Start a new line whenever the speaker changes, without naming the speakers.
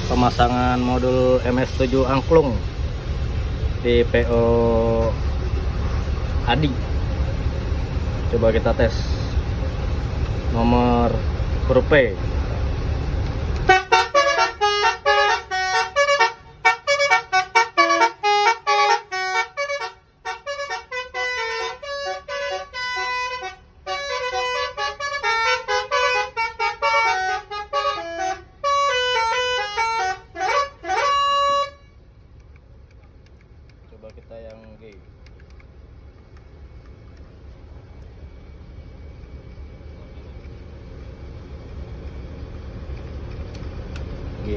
pemasangan modul MS7 angklung di PO Adi. Coba kita tes nomor huruf P. Coba kita yang G. G.